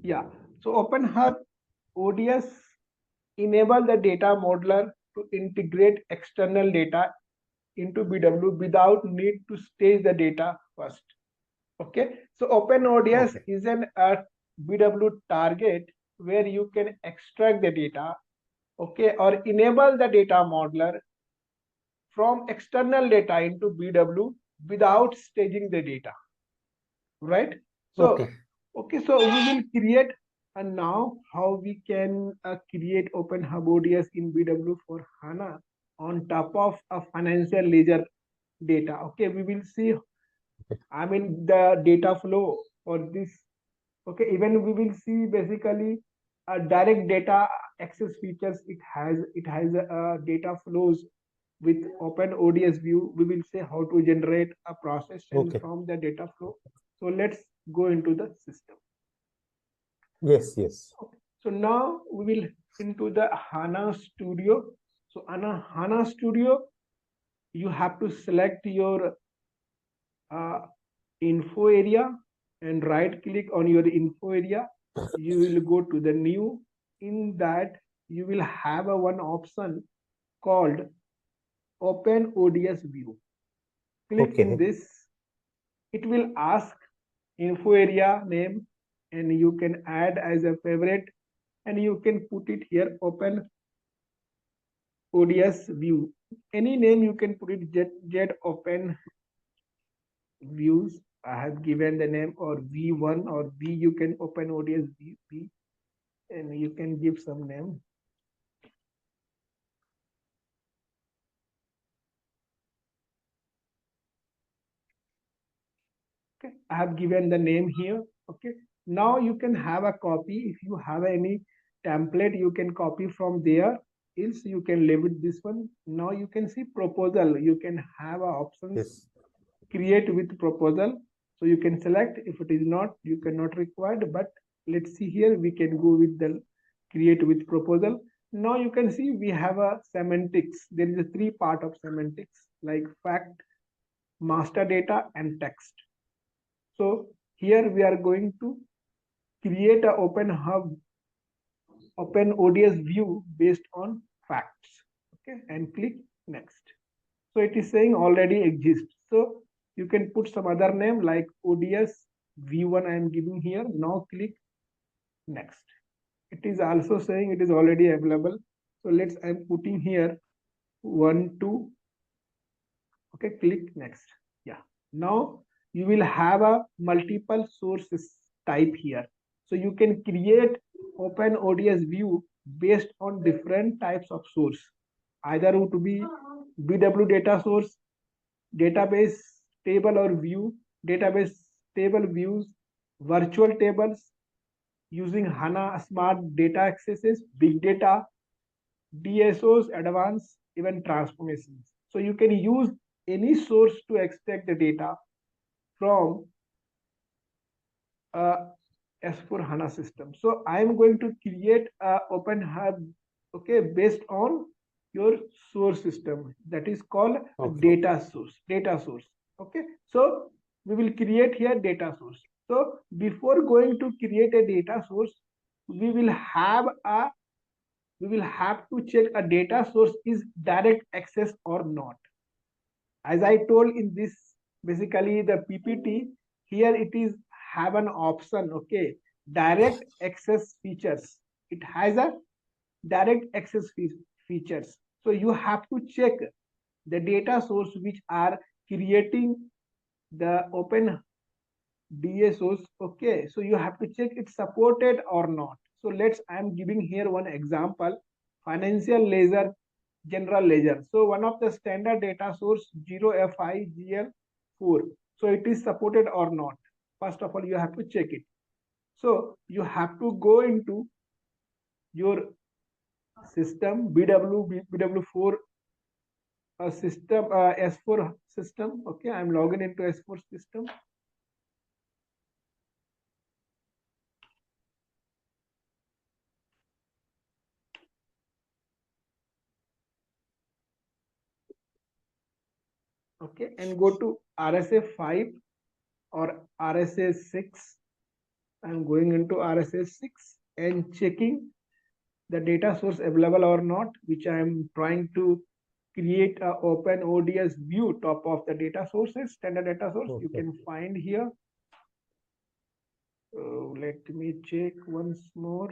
Yeah. So Open Hub ODS enable the data modeler to integrate external data into BW without need to stage the data first. Okay. So Open ODS Okay. is an BW target where you can extract the data, okay, or enable the data modeler from external data into BW without staging the data, right? So, Okay. okay, so we will create, and now how we can create Open Hub ODS in BW for HANA on top of a financial ledger data. Okay, we will see, I mean, the data flow for this. Okay, even we will see basically a direct data access features. It has data flows with Open ODS view. We will say how to generate a process and Okay. from the data flow. So let's go into the system. Yes, yes. Okay. So now we will into the HANA Studio. So HANA Studio, you have to select your uh, info area and right click on your info area. You will go to the new. In that, you will have a one option called Open ODS View. Click in Okay. this. It will ask info area name, and you can add as a favorite, and you can put it here Open ODS View. Any name you can put it, Jet Open Views. I have given the name, or V1 or V, you can Open ODS V, and you can give some name. Okay, I have given the name here. Okay, now you can have a copy. If you have any template, you can copy from there. Else you can leave it this one. Now you can see proposal. You can have options Yes. create with proposal. So you can select. If it is not, you cannot required. But let's see here. We can go with the create with proposal. Now you can see we have a semantics. There is a three part of semantics like fact, master data, and text. So here we are going to create a open hub, open ODS view based on facts. Okay, and click next. So it is saying already exists. So you can put some other name like ODS V1 I am giving here. Now click next. It is also saying it is already available. So let's, I'm putting here 1, 2. Okay, click next. Yeah. Now you will have a multiple sources type here. So you can create open ODS view based on different types of source. Either to be BW data source, database table or view, database table views, virtual tables using HANA Smart Data Accesses, big data, DSOs, advanced, even transformations. So you can use any source to extract the data from uh, S4 HANA system. So I am going to create a open hub, okay, based on your source system, that is called Okay. data source. Data source. Okay. So we will create here data source. So before going to create a data source, we will have a we will have to check a data source is direct access or not. As I told in this, basically the PPT, here it is have an option, okay, direct access features. It has a direct access features. So you have to check the data source which are creating the open DSOs. Okay, so you have to check it's supported or not. So let's, I'm giving here one example, financial ledger, general ledger. So one of the standard data source 0FIGL4. So it is supported or not. First of all, you have to check it. So you have to go into your system BW4 system S4 system. Okay, I'm logging into S4 system. Okay, and go to RSA 5 or RSA 6. I'm going into RSS 6 and checking the data source available or not, which I am trying to create a open ODS view top of the data sources, standard data source. You can find here. Let me check once more.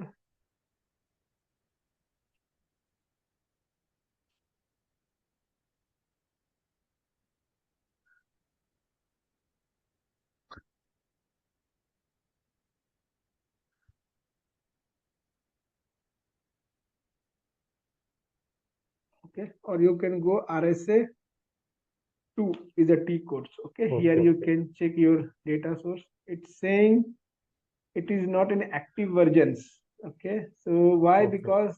Okay, or you can go RSA 2 is a T codes. Okay, here you can check your data source. It's saying it is not in active versions. Okay, so why? Because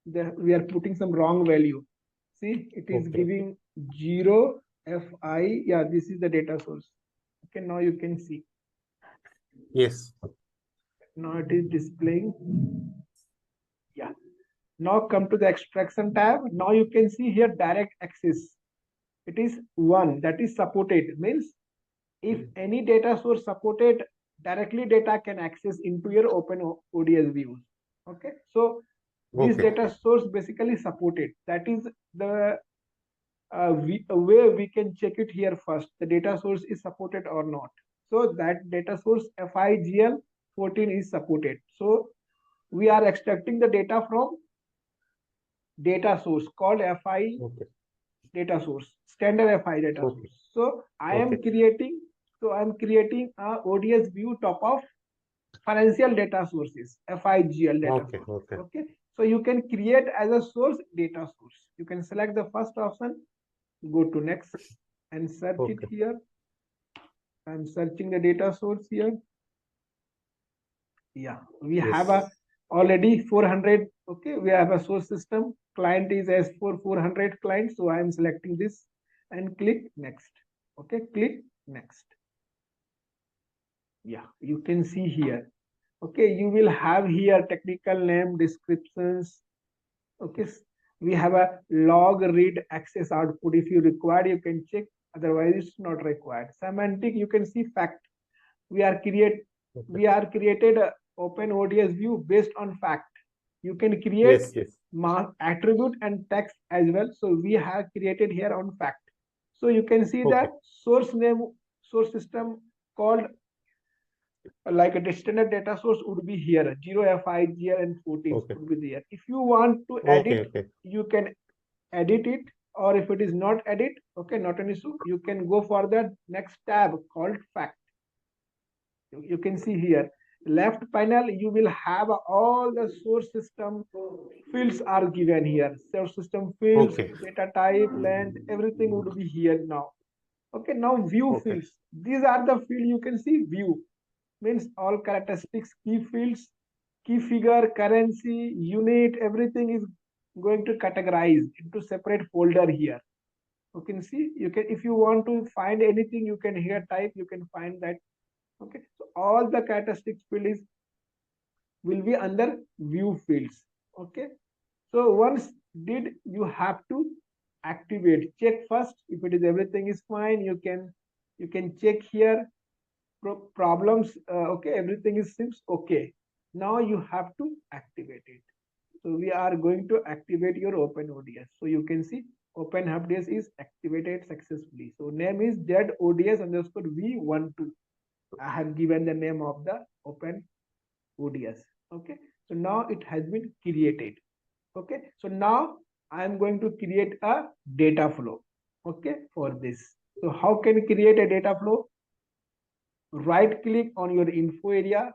we are putting some wrong value. See, it is giving 0 FI. Yeah, this is the data source. Okay, now you can see. Yes. Now it is displaying. Yeah. Now come to the extraction tab. Now you can see here direct access. It is 1, that is supported. Means if any data source supported, directly data can access into your open ODS views. Okay, so this data source basically supported. That is the way we can check it here first. The data source is supported or not. So that data source FIGL 14 is supported. So we are extracting the data from data source called FI data sourse, standard FI data source. So I am creating a ODS view top of financial data sources, FIGL data source. Okay. So you can create as a source data source. You can select the first option, go to next and search it here. I'm searching the data source here. Yeah, we have a already 400. Okay, we have a source system. Client is as for 400 clients. So I am selecting this and click next. Okay, click next. Yeah, you can see here. Okay, you will have here technical name, descriptions. Okay, we have a log read access output. If you require, you can check. Otherwise, it's not required. Semantic, you can see fact. We are created a open ODS view based on fact. You can create attribute and text as well. So we have created here on fact. So you can see that source name, source system called like a standard data source would be here 0 FIGL and 14 would be there. If you want to edit, you can edit it, or if it is not edit, okay, not an issue, you can go for the next tab called fact. You can see here left panel, you will have all the source system fields are given here. Source system fields, data type, length, everything would be here now. Okay, now view fields. These are the field you can see. View means all characteristics, key fields, key figure, currency, unit, everything is going to categorize into separate folder here. You can see, you can, if you want to find anything, you can here type, you can find that. Okay, so all the characteristics field will be under view fields. Okay, so once did, you have to activate, check first if it is everything is fine. You can check here problems. Okay, everything is seems okay. Now you have to activate it. So we are going to activate your open ODS. So you can see open ODS is activated successfully. So name is ZODS underscore V12. I have given the name of the open ODS. Okay, so now it has been created. Okay, so now I am going to create a data flow. Okay, for this. So how can we create a data flow? Right click on your info area,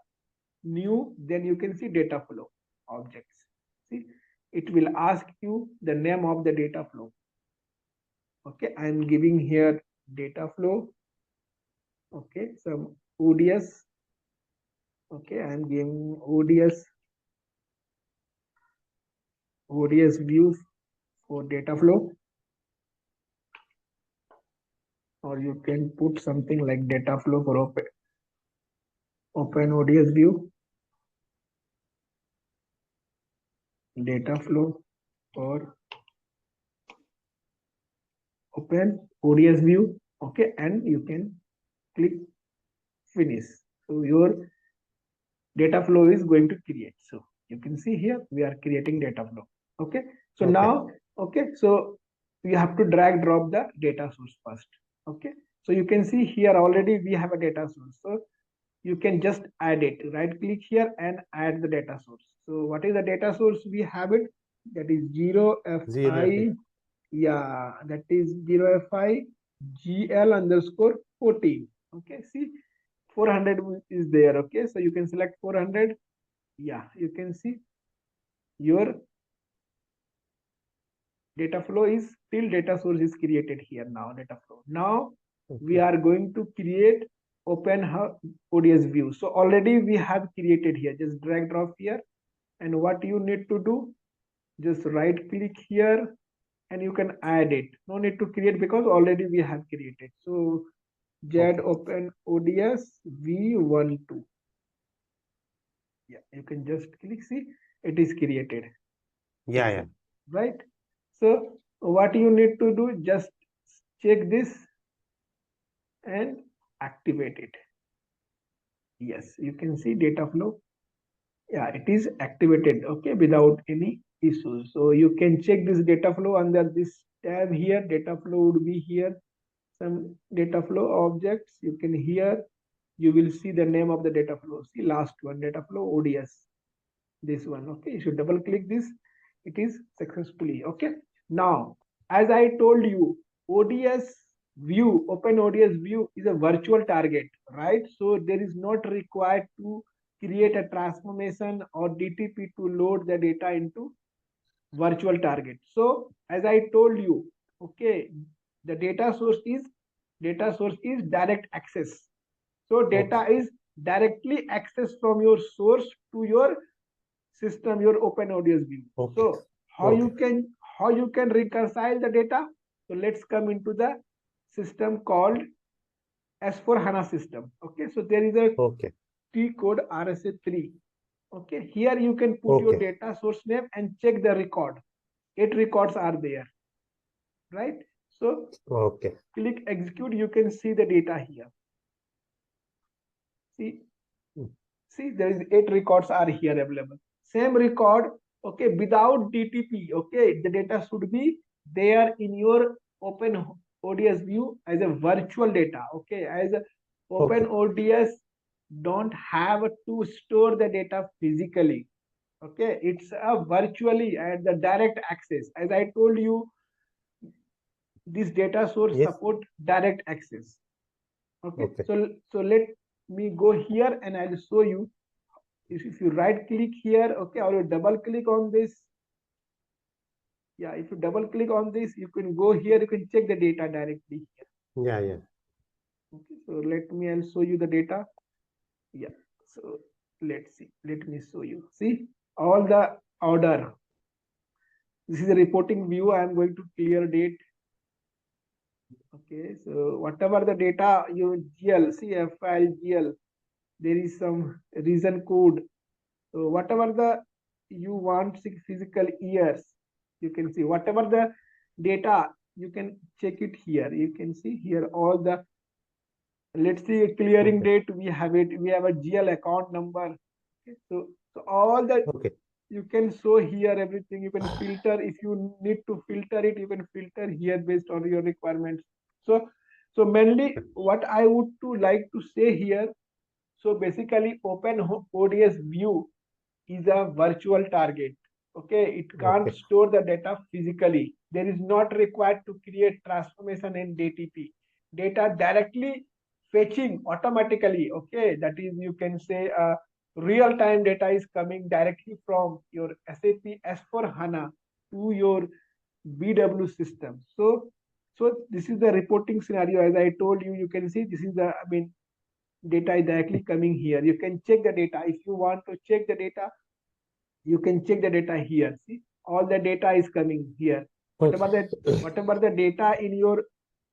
new, then you can see data flow objects. See, it will ask you the name of the data flow. Okay, I am giving here data flow. Okay, some ODS. Okay, I am giving ODS views for data flow, or you can put something like data flow for open ODS view, data flow or open ODS view. Okay, and you can click finish. So your data flow is going to create. So you can see here we are creating data flow. Okay. So Okay. now, okay, so you have to drag drop the data source first. Okay. So you can see here already we have a data source. So you can just add it. Right click here and add the data source. So what is the data source? We have it. That is 0fi. Yeah, that is 0fi gl underscore 14. Okay. See, 400 is there. Okay. So you can select 400. Yeah, you can see your data flow is till data source is created here now. Data flow. Now we are going to create open ODS view. So already we have created here. Just drag drop here. And what you need to do, just right click here and you can add it. No need to create because already we have created. So Z open ODS V12. Yeah, you can just click, see, it is created. Yeah. Right. So what you need to do, just check this and activate it. Yes, you can see data flow. Yeah, it is activated. Okay, without any issues. So you can check this data flow under this tab here. Data flow would be here. Some data flow objects. You can here. You will see the name of the data flow. See last one, data flow ODS. This one. Okay, you should double click this. It is successfully. Okay. Now, as I told you, ODS view, open ODS view is a virtual target, right? So there is not required to create a transformation or DTP to load the data into virtual target. So as I told you, okay, the data source is direct access. So data is directly accessed from your source to your system, your open ODS view. Okay. So how you can reconcile the data? So let's come into the system called S4HANA system. Okay, so there is a T code RSA3. Okay, here you can put your data source name and check the record. 8 records are there, right? So click execute. You can see the data here. See, there is 8 records are here available. Same record, okay, without DTP, okay, the data should be there in your open ODS view as a virtual data, okay, as a open ODS don't have to store the data physically, okay, it's a virtually and the direct access. As I told you, this data source support direct access. Okay. So let me go here and I'll show you. If you right click here, okay, or you double click on this. Yeah, if you double click on this, you can go here, you can check the data directly here. Yeah. Okay, so let me, I'll show you the data. Yeah, so let's see, let me show you. See, all the order. This is a reporting view. I'm going to clear date. Okay, so whatever the data you GL, see a file GL, there is some reason code. So whatever the you want physical years, you can see whatever the data, you can check it here. You can see here all the, let's see, clearing date, we have it, we have a GL account number. Okay, so all the you can show here everything. You can filter if you need to filter it, you can filter here based on your requirements. So mainly what I would like to say here, so basically open ODS view is a virtual target. Okay, it can't store the data physically. There is not required to create transformation in DTP. Data directly fetching automatically. Okay, that is, you can say real-time data is coming directly from your SAP S4HANA to your BW system. So this is the reporting scenario. As I told you, you can see this is the, data is directly coming here. You can check the data. If you want to check the data, you can check the data here. See, all the data is coming here. Whatever the data in your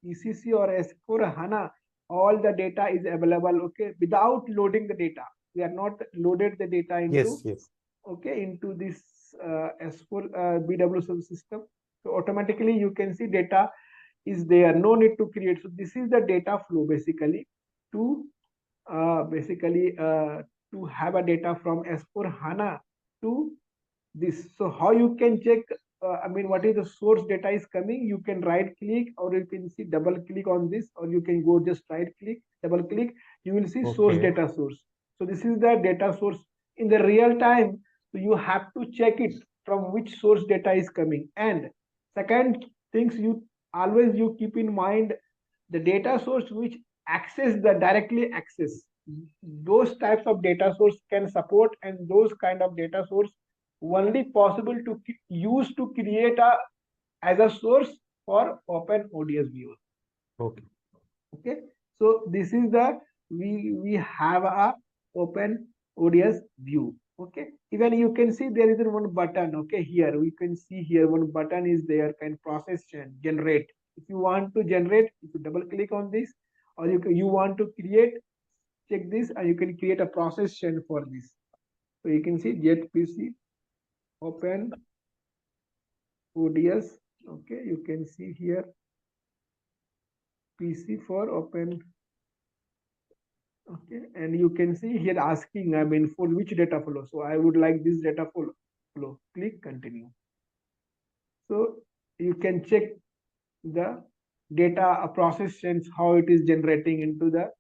ECC or S4 HANA, all the data is available. Okay, without loading the data. We are not loaded the data into into this S4 BW system. So automatically you can see data is there. No need to create. So this is the data flow basically to to have a data from S4 HANA to this. So how you can check, what is the source data is coming? You can right click, or you can see double click on this, or you can go just right click, double click, you will see source Okay. data source. So this is the data source in the real time. So you have to check it from which source data is coming. And second things, you keep in mind the data source which directly access, those types of data source can support, and those kind of data source only possible to use to create a as a source for open ODS views. Okay. Okay, so this is the we have a open ODS view. Okay, even you can see there is one button. Okay, here we can see here one button is there, can process generate. If you want to generate, if you double click on this, or you want to create, check this, and you can create a process chain for this. So you can see get PC open ODS. Okay, you can see here PC for open. Okay, and you can see here asking, for which data flow. So I would like this data flow. Click continue. So you can check the data process sense, how it is generating into the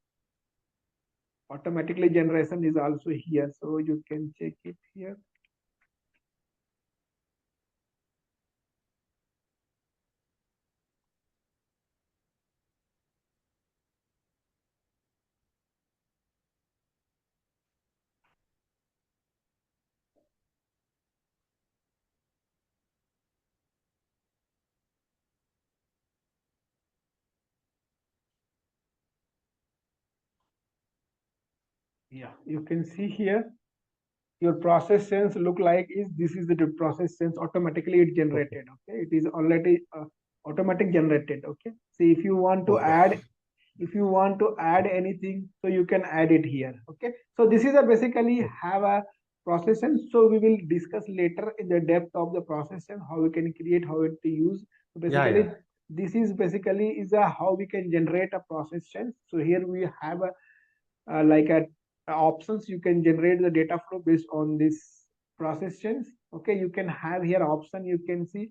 automatically generation is also here. So you can check it here. Yeah, you can see here your process sense look like is this is the process sense automatically it generated. Okay, it is already automatic generated. Okay, so if you want to Okay. add anything, so you can add it here. Okay, so this is a basically have a process sense. So we will discuss later in the depth of the process and how we can create, how it to use. So Yeah, basically yeah. this is basically is a how we can generate a process sense. So here we have a like a options, you can generate the data flow based on this process chains. Okay, you can have here option, you can see,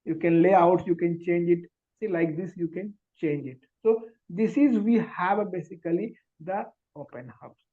you can lay out, you can change it, see like this you can change it. So this is we have a basically the open hubs.